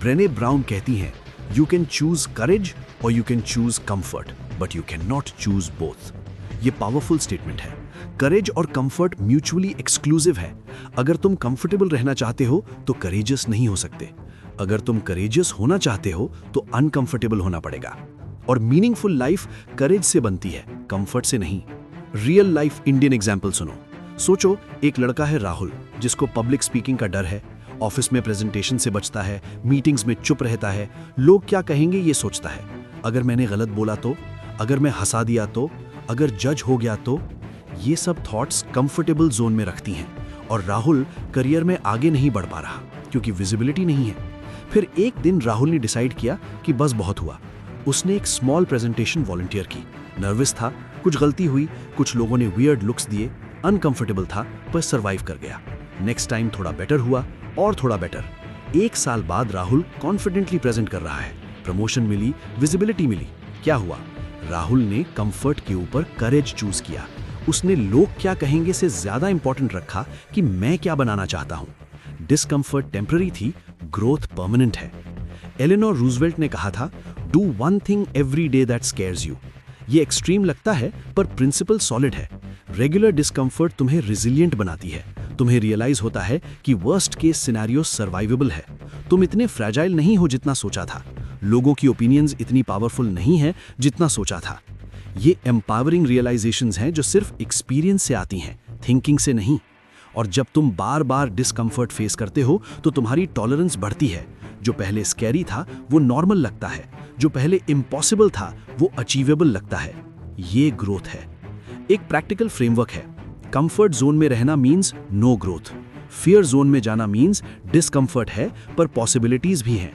ब्रेने ब्राउन कहती हैं, यू कैन चूज करेज और you can choose comfort, but you can not choose both. ये पावरफुल स्टेटमेंट है। करेज और कंफर्ट म्यूचुअली एक्सक्लूसिव है। अगर तुम कंफर्टेबल रहना चाहते हो तो करेजियस नहीं हो सकते। अगर तुम करेजियस होना चाहते हो तो अनकंफर्टेबल होना पड़ेगा। और मीनिंगफुल लाइफ करेज से बनती है, कंफर्ट से नहीं। रियल लाइफ इंडियन एग्जाम्पल सुनो। सोचो, एक लड़का है राहुल, जिसको पब्लिक स्पीकिंग का डर है, ऑफिस में प्रेजेंटेशन से बचता है, मीटिंग्स में चुप रहता है, लोग क्या कहेंगे ये सोचता है। अगर मैंने गलत बोला तो, अगर मैं हंसा दिया तो, अगर जज हो गया तो, ये सब थॉट्स कंफर्टेबल जोन में रखती हैं। और राहुल करियर में आगे नहीं बढ़ पा रहा क्योंकि विजिबिलिटी नहीं है। फिर एक दिन राहुल ने डिसाइड किया कि बस बहुत हुआ। उसने एक स्मॉल प्रेजेंटेशन वॉलंटियर की। नर्वस था, कुछ गलती हुई, कुछ लोगों ने वियर्ड लुक्स दिए, अनकंफर्टेबल था, पर सरवाइव कर गया। नेक्स्ट टाइम थोड़ा बेटर हुआ और थोड़ा बेटर। 1 साल बाद राहुल कॉन्फिडेंटली प्रेजेंट कर रहा है, प्रमोशन मिली, विजिबिलिटी मिली। क्या हुआ? राहुल ने कंफर्ट के ऊपर करेज चूज किया। उसने लोग क्या कहेंगे से ज्यादा इंपॉर्टेंट रखा कि मैं क्या बनाना चाहता हूं। डिस्कंफर्ट टेम्पररी थी, ग्रोथ परमानेंट है। एलेनोर रूजवेल्ट ने कहा था, do one thing every day that scares you. ये एक्सट्रीम लगता है पर प्रिंसिपल सॉलिड है। रेगुलर डिस्कंफर्ट तुम्हें रिजिलियंट बनाती है। तुम्हें रियलाइज होता है कि वर्स्ट केस सिनेरियो सर्वाइवेबल है। तुम इतने फ्रैजाइल नहीं हो जितना सोचा था। लोगों की ओपिनियंस इतनी पावरफुल नहीं है जितना सोचा था। ये एम्पावरिंग रियलाइजेशंस हैं जो सिर्फ एक्सपीरियंस से आती हैं, थिंकिंग से नहीं। और जब तुम बार बार डिस्कंफर्ट फेस करते हो तो तुम्हारी टॉलरेंस बढ़ती है। जो पहले स्कैरी था वो नॉर्मल लगता है, जो पहले इम्पॉसिबल था वो अचीवेबल लगता है। ये ग्रोथ है। एक प्रैक्टिकल फ्रेमवर्क है। कंफर्ट जोन में रहना means no growth. Fear zone में जाना मीन्स डिस्कंफर्ट है पर पॉसिबिलिटीज भी हैं।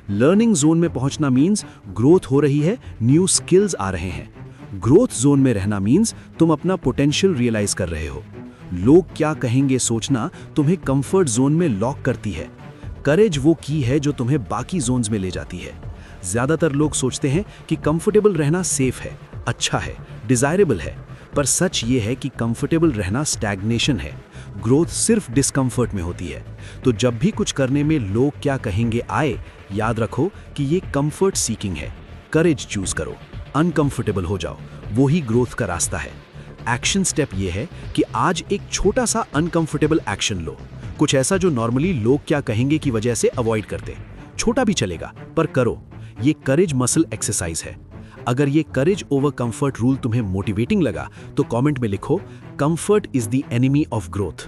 लर्निंग जोन में पहुंचना मीन्स ग्रोथ हो रही है, न्यू स्किल्स आ रहे हैं। ग्रोथ जोन में रहना मीन्स तुम अपना पोटेंशियल रियलाइज कर रहे हो। लोग क्या कहेंगे सोचना तुम्हें कंफर्ट जोन में लॉक करती है। करेज वो की है जो तुम्हें बाकी जोन्स में ले जाती है। ज्यादातर लोग सोचते हैं कि कंफर्टेबल रहना सेफ है, अच्छा है, डिजायरेबल है, पर सच ये है कि कंफर्टेबल रहना स्टैग्नेशन है। ग्रोथ सिर्फ डिस्कंफर्ट में होती है। तो जब भी कुछ करने में लोग क्या कहेंगे आए, याद रखो कि ये कंफर्ट सीकिंग है। करेज चूज करो, अनकंफर्टेबल हो जाओ वो ही ग्रोथ का रास्ता है। एक्शन स्टेप ये है कि आज एक छोटा सा अनकंफर्टेबल एक्शन लो, कुछ ऐसा जो नॉर्मली लोग क्या कहेंगे की वजह से अवॉइड करते। छोटा भी चलेगा पर करो। ये करेज मसल एक्सरसाइज है। अगर ये करेज ओवर कंफर्ट रूल तुम्हें मोटिवेटिंग लगा तो कमेंट में लिखो comfort is the enemy of growth.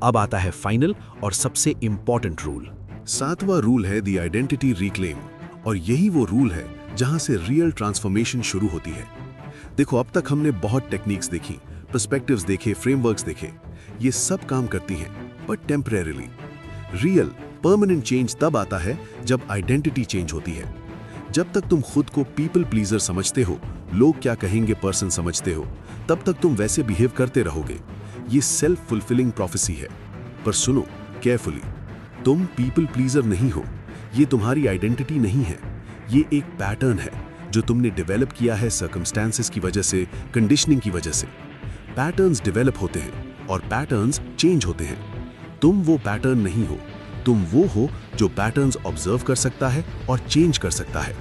अब आता है फाइनल और सबसे इंपॉर्टेंट रूल। 7वां रूल है द आइडेंटिटी रिक्लेम, और यही वो रूल है जहां से रियल ट्रांसफॉर्मेशन शुरू होती है। देखो, अब तक हमने बहुत टेक्निक्स देखी, पर्सपेक्टिव्स देखे, फ्रेमवर्क्स देखे। ये सब काम करती हैं, but temporarily. Real permanent change तब आता है जब आइडेंटिटी चेंज होती है। जब तक तुम खुद को पीपल प्लीजर समझते हो, लोग क्या कहेंगे पर्सन समझते हो, तब तक तुम वैसे बिहेव करते रहोगे। ये सेल्फ फुलफिलिंग प्रोफेसी है। पर सुनो केयरफुली, तुम पीपल प्लीजर नहीं हो। ये तुम्हारी आइडेंटिटी नहीं है। ये एक पैटर्न है जो तुमने डेवलप किया है सर्कमस्टेंसेस की वजह से, कंडीशनिंग की वजह से। पैटर्न्स डेवलप होते हैं और पैटर्न्स चेंज होते हैं। तुम वो पैटर्न नहीं हो। तुम वो हो जो पैटर्न्स ऑब्जर्व कर सकता है और चेंज कर सकता है।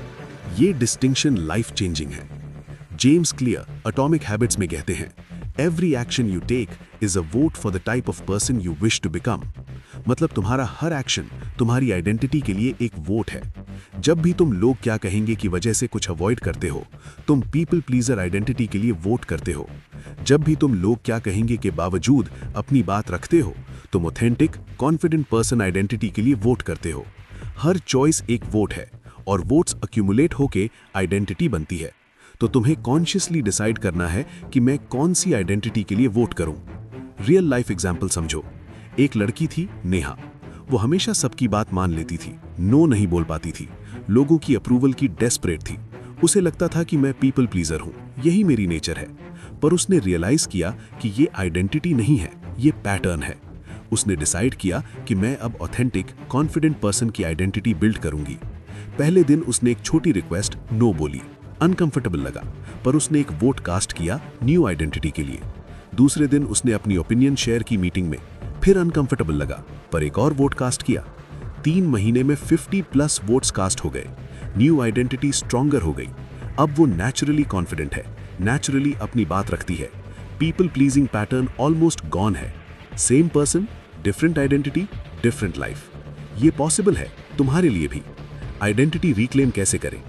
ये डिस्टिंक्शन लाइफ चेंजिंग है। जेम्स क्लियर एटॉमिक हैबिट्स में कहते हैं, every action you take is a vote for the type of person you wish to become. मतलब तुम्हारा हर एक्शन तुम्हारी आइडेंटिटी के लिए एक वोट है। जब भी तुम लोग क्या कहेंगे की वजह से कुछ अवॉइड करते हो, तुम पीपल प्लीजर आइडेंटिटी के लिए वोट करते हो। जब भी तुम लोग क्या कहेंगे के बावजूद अपनी बात रखते हो, तुम ऑथेंटिक कॉन्फिडेंट पर्सन आइडेंटिटी के लिए वोट करते हो। हर चॉइस एक वोट है और वोट्स अक्यूमुलेट होके आइडेंटिटी बनती है। तो तुम्हें कॉन्शियसली डिसाइड करना है कि मैं कौन सी आइडेंटिटी के लिए वोट करूं। रियल लाइफ एग्जाम्पल समझो। एक लड़की थी नेहा। वो हमेशा सबकी बात मान लेती थी, नो नहीं बोल पाती थी, लोगों की अप्रूवल की डेस्परेट थी। उसे लगता था कि मैं पीपल प्लीजर हूं, यही मेरी नेचर है। पर उसने रियलाइज किया कि ये आइडेंटिटी नहीं है, ये पैटर्न है। उसने डिसाइड किया कि मैं अब ऑथेंटिक कॉन्फिडेंट पर्सन की आइडेंटिटी बिल्ड करूंगी। पहले दिन उसने एक छोटी रिक्वेस्ट नो बोली, अनकंफर्टेबल लगा, पर उसने एक वोट कास्ट किया न्यू आइडेंटिटी के लिए। दूसरे दिन उसने अपनी ओपिनियन शेयर की मीटिंग में, फिर अनकंफर्टेबल लगा, पर एक और वोट कास्ट किया। 3 महीने में 50+ वोट्स कास्ट हो गए। न्यू आइडेंटिटी स्ट्रॉन्गर हो गई। अब वो नेचुरली कॉन्फिडेंट है, नेचुरली अपनी बात रखती है। People pleasing pattern almost gone है। Same person, different identity, different life. ये पॉसिबल है तुम्हारे लिए भी। आइडेंटिटी रिक्लेम कैसे करें?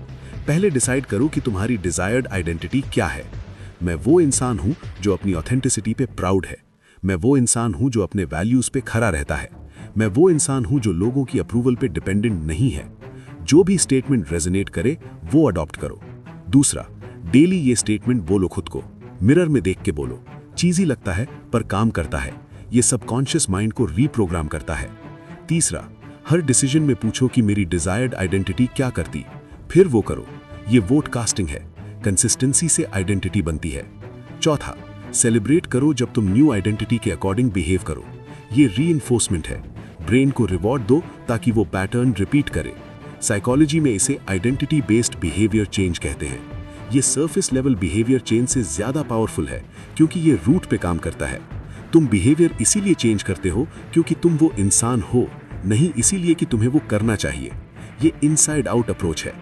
पहले डिसाइड करो कि तुम्हारी डिजायर्ड आइडेंटिटी क्या है। मैं वो इंसान हूं जो अपनी ऑथेंटिसिटी पे प्राउड है। मैं वो इंसान हूं जो अपने वैल्यूज पे खरा रहता है। मैं वो इंसान हूं जो लोगों की अप्रूवल पे डिपेंडेंट नहीं है। जो भी स्टेटमेंट रेजोनेट करे वो अडॉप्ट करो। दूसरा, डेली ये स्टेटमेंट बोलो खुद को। मिरर में देख के बोलो। चीज़ी लगता है पर काम करता है। ये सबकॉन्शियस माइंड को रीप्रोग्राम करता है। तीसरा, हर डिसीजन में पूछो कि मेरी डिजायर्ड आइडेंटिटी क्या करती, फिर वो करो। ये वोट कास्टिंग है। कंसिस्टेंसी से आइडेंटिटी बनती है। चौथा, सेलिब्रेट करो जब तुम न्यू आइडेंटिटी के अकॉर्डिंग बिहेव करो। ये रीइंफोर्समेंट है। ब्रेन को रिवॉर्ड दो ताकि वो पैटर्न रिपीट करे। साइकोलॉजी में इसे आइडेंटिटी बेस्ड बिहेवियर चेंज कहते हैं। ये सरफेस लेवल बिहेवियर चेंज से ज्यादा पावरफुल है क्योंकि ये रूट पे काम करता है। तुम बिहेवियर इसीलिए चेंज करते हो क्योंकि तुम वो इंसान हो, नहीं इसीलिए कि तुम्हें वो करना चाहिए। ये इनसाइड आउट अप्रोच है।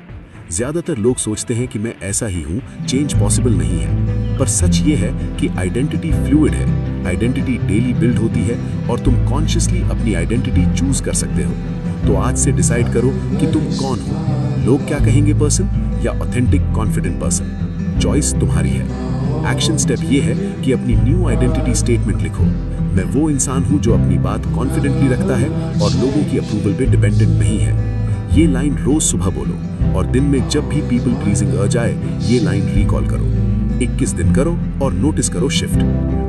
ज्यादातर लोग सोचते हैं कि मैं ऐसा ही हूं, चेंज पॉसिबल नहीं है। पर सच ये है कि आइडेंटिटी फ्लूइड है। आइडेंटिटी डेली बिल्ड होती है और तुम कॉन्शियसली अपनी आइडेंटिटी चूज कर सकते हो। तो आज से डिसाइड करो कि तुम कौन हो, लोग क्या कहेंगे पर्सन या ऑथेंटिक कॉन्फिडेंट पर्सन। चॉइस तुम्हारी है। एक्शन स्टेप ये है कि अपनी न्यू आइडेंटिटी स्टेटमेंट लिखो। मैं वो इंसान हूं जो अपनी बात कॉन्फिडेंटली रखता है और लोगों की अप्रूवल पे डिपेंडेंट नहीं है। ये लाइन रोज सुबह बोलो और दिन में जब भी पीपल प्लीजिंग अर्ज आए ये लाइन रिकॉल करो। 21 दिन करो और नोटिस करो शिफ्ट।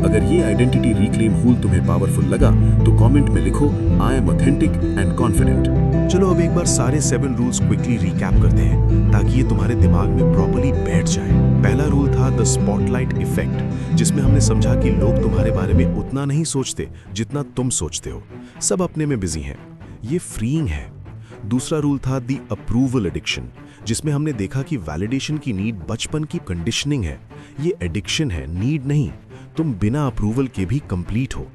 अगर ये आइडेंटिटी रिक्लेम रूल तुम्हें पावरफुल लगा तो कमेंट में लिखो I am authentic and confident. चलो अब एक बार सारे 7 रूल्स क्विकली रिकैप करते हैं ताकि ये तुम्हारे दिमाग में प्रॉपर्ली बैठ जाए। पहला रूल था द स्पॉटलाइट इफेक्ट, जिसमें हमने समझा कि लोग तुम्हारे बारे में उतना नहीं सोचते जितना तुम सोचते हो। सब अपने में बिजी हैं। ये फ्रीइंग है। दूसरा रूल था द अप्रूवल एडिक्शन, जिसमें हमने देखा कि वैलिडेशन की नीड बचपन की कंडीशनिंग है। ये एडिक्शन है, नीड नहीं। तुम बिना अप्रूवल के भी कंप्लीट हो।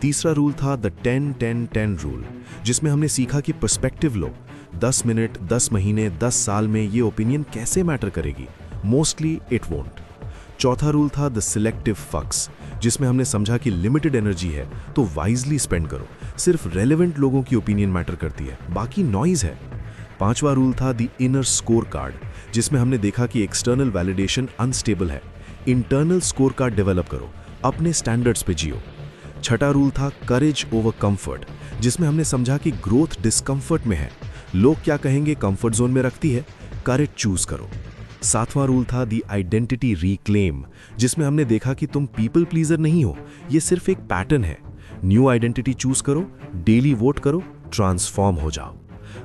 तीसरा रूल था द 10-10-10 रूल, जिसमें हमने सीखा कि पर्सपेक्टिव लो। 10 मिनट, 10 महीने, 10 साल में ये ओपिनियन कैसे मैटर करेगी? Mostly it won't. चौथा रूल था द सिलेक्टिव फक्स, जिसमें हमने समझा कि लिमिटेड एनर्जी है तो वाइजली स्पेंड करो, सिर्फ रेलेवेंट लोगों की ओपिनियन मैटर करती है, बाकी नॉइज है। पांचवा रूल था द इनर स्कोर कार्ड, जिसमें हमने देखा कि एक्सटर्नल वैलिडेशन अनस्टेबल है, इंटरनल स्कोर कार्ड डेवलप करो, अपने स्टैंडर्ड्स पे जियो। छठा रूल था करेज ओवर कंफर्ट, जिसमें हमने समझा कि ग्रोथ डिस्कंफर्ट में है, लोग क्या कहेंगे कंफर्ट जोन में रखती है, करेज चूज करो। सातवां रूल था दी आइडेंटिटी रिक्लेम, जिसमें हमने देखा कि तुम पीपल प्लीजर नहीं हो, ये सिर्फ एक पैटर्न है। न्यू आइडेंटिटी चूज करो, डेली वोट करो, ट्रांसफॉर्म हो जाओ।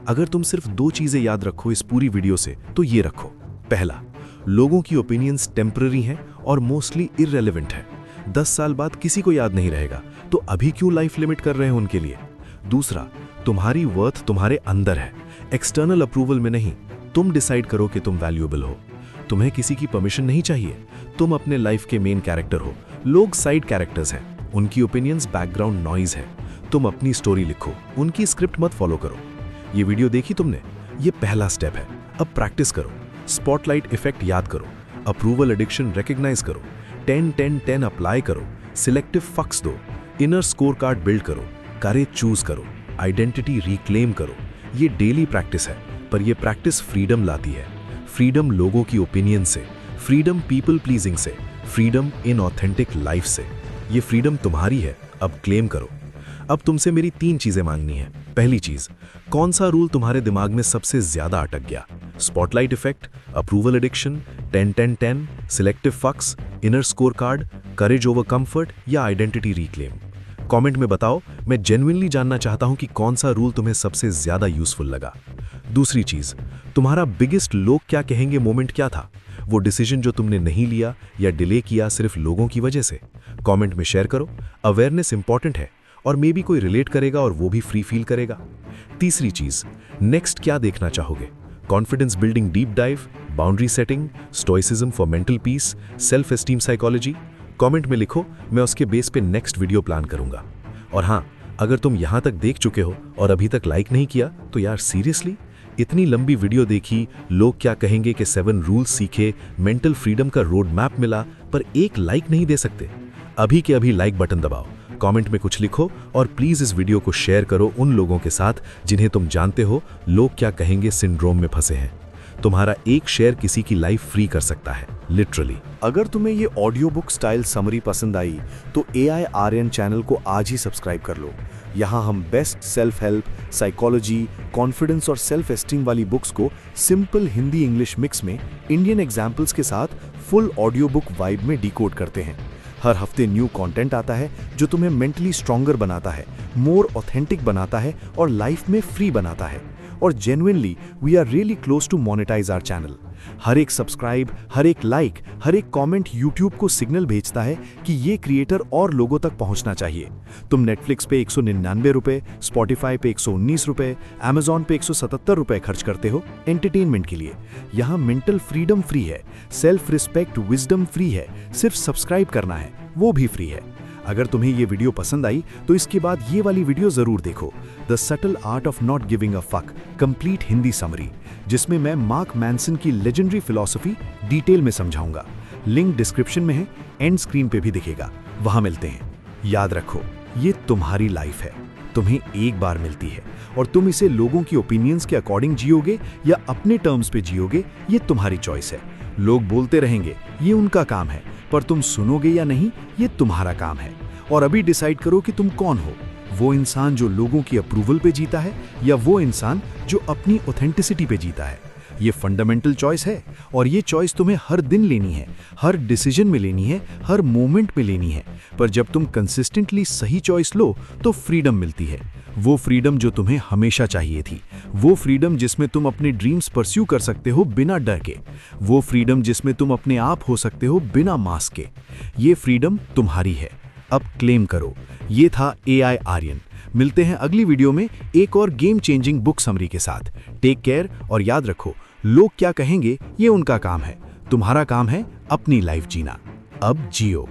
अगर तुम सिर्फ 2 चीजें याद रखो इस पूरी वीडियो से तो ये रखो। पहला, लोगों की ओपिनियंस टेम्पररी हैं और मोस्टली इररेलेवेंट है, 10 साल बाद किसी को याद नहीं रहेगा, तो अभी क्यों लाइफ लिमिट कर रहे हो उनके लिए। दूसरा, तुम्हारी वर्थ तुम्हारे अंदर है, एक्सटर्नल अप्रूवल में नहीं। तुम डिसाइड करो कि तुम वैल्यूएबल हो, तुम्हें किसी की परमिशन नहीं चाहिए, तुम अपने लाइफ के मेन कैरेक्टर हो, लोग साइड कैरेक्टर्स हैं, उनकी ओपिनियंस बैकग्राउंड नॉइज है। तुम अपनी स्टोरी लिखो, उनकी स्क्रिप्ट मत फॉलो करो। ये वीडियो देखी तुमने, ये पहला स्टेप है, अब प्रैक्टिस करो, स्पॉटलाइट इफेक्ट याद करो, अप्रूवल एडिक्शन रिकॉग्नाइज करो, 10-10-10 अप्लाई करो, सिलेक्टिव फक्स दो, इनर स्कोर कार्ड बिल्ड करो, करेज चूज करो, आइडेंटिटी रिक्लेम करो। ये डेली प्रैक्टिस है, पर ये प्रैक्टिस फ्रीडम लाती है। फ्रीडम लोगों की ओपिनियन से, फ्रीडम पीपल प्लीजिंग से, फ्रीडम इन ऑथेंटिक लाइफ से। ये फ्रीडम तुम्हारी है, अब क्लेम करो। अब तुमसे मेरी 3 चीजें मांगनी है। पहली चीज, कौन सा रूल तुम्हारे दिमाग में सबसे ज्यादा अटक गया? Spotlight effect, approval addiction, 10-10-10, selective फक्स, इनर स्कोर कार्ड, करेज ओवर कंफर्ट या आइडेंटिटी रिक्लेम? कमेंट में बताओ, मैं जेन्युइनली जानना चाहता हूं कि कौन सा रूल तुम्हें सबसे ज्यादा यूजफुल लगा। दूसरी चीज, तुम्हारा बिगेस्ट लोग क्या कहेंगे मोमेंट क्या था? वो डिसीजन जो तुमने नहीं लिया या डिले किया सिर्फ लोगों की वजह से? कमेंट में शेयर करो। अवेयरनेस इंपॉर्टेंट है और मे बी कोई रिलेट करेगा और वो भी फ्री फील करेगा। तीसरी चीज, नेक्स्ट क्या देखना चाहोगे? Confidence building deep dive, boundary setting, stoicism for mental peace, self esteem psychology? Comment में लिखो, मैं उसके बेस पे नेक्स्ट वीडियो प्लान करूंगा। और हाँ, अगर तुम यहां तक देख चुके हो और अभी तक लाइक नहीं किया तो यार सीरियसली, इतनी लंबी वीडियो देखी, लोग क्या कहेंगे के 7 रूल्स सीखे, मेंटल फ्रीडम का रोड मैप मिला, पर एक लाइक नहीं दे सकते? अभी के अभी लाइक बटन दबाओ, कमेंट में कुछ लिखो और प्लीज इस वीडियो को शेयर करो उन लोगों के साथ जिन्हें तुम जानते हो लोग क्या कहेंगे सिंड्रोम में फंसे हैं। तुम्हारा एक शेयर किसी की लाइफ फ्री कर सकता है, लिटरली। अगर तुम्हें ये ऑडियो बुक स्टाइल समरी पसंद आई तो AI आर्यन चैनल को आज ही सब्सक्राइब कर लो। यहाँ हम best self help, psychology, confidence और सेल्फ एस्टीम वाली बुक्स को सिंपल हिंदी इंग्लिश मिक्स में इंडियन एग्जाम्पल्स के साथ फुल ऑडियो बुक वाइब में डिकोड करते हैं। हर हफ्ते न्यू कंटेंट आता है जो तुम्हें मेंटली स्ट्रॉन्गर बनाता है, मोर ऑथेंटिक बनाता है और लाइफ में फ्री बनाता है। और genuinely we are really close to monetize our channel. हर एक सब्सक्राइब, हर एक लाइक, हर एक कमेंट यूट्यूब को सिग्नल भेजता है कि ये क्रिएटर और लोगों तक पहुंचना चाहिए। तुम नेटफ्लिक्स पे 199 रुपए, स्पॉटिफाई पे 119 रुपए, अमेजॉन पे 177 रुपए खर्च करते हो एंटरटेनमेंट के लिए। यहाँ मेंटल फ्रीडम फ्री है, सेल्फ रिस्पेक्ट, विजडम फ्री है, सिर्फ सब्सक्राइब करना है, वो भी फ्री है। अगर तुम्हें ये वीडियो पसंद आई तो इसके बाद ये वाली वीडियो जरूर देखो, the subtle art of not giving a fuck, complete Hindi summary, जिसमें मैं मार्क मैनसन की लेजेंडरी फिलॉसफी डिटेल में समझाऊंगा। लिंक डिस्क्रिप्शन में है, एंड स्क्रीन पे भी दिखेगा, वहां मिलते हैं। याद रखो, ये तुम्हारी लाइफ है, तुम्हें एक बार मिलती है और तुम इसे लोगों की ओपिनियंस के अकॉर्डिंग जियोगे या अपने टर्म्स पे जियोगे, ये तुम्हारी चॉइस है। लोग बोलते रहेंगे, ये उनका काम है, पर तुम सुनोगे या नहीं, ये तुम्हारा काम है। और अभी डिसाइड करो कि तुम कौन हो, वो इंसान जो लोगों की अप्रूवल पे जीता है या वो इंसान जो अपनी ऑथेंटिसिटी पे जीता है। ये फंडामेंटल चॉइस है और ये चॉइस तुम्हें हर दिन लेनी है, हर डिसीजन में लेनी है, हर मोमेंट में लेनी है। पर जब तुम कंसिस्टेंटली सही चॉइस लो तो फ्रीडम मिलती है, वो फ्रीडम जो तुम्हें हमेशा चाहिए थी, वो फ्रीडम जिसमें तुम अपने ड्रीम्स परस्यू कर सकते हो बिना डर के, वो फ्रीडम जिसमें तुम अपने आप हो सकते हो बिना मास्क के। ये फ्रीडम तुम्हारी है, अब क्लेम करो। ये था AI आर्यन। मिलते हैं अगली वीडियो में एक और गेम चेंजिंग बुक समरी के साथ। टेक केयर और याद रखो, लोग क्या कहेंगे ये उनका काम है, तुम्हारा काम है अपनी लाइफ जीना। अब जियो।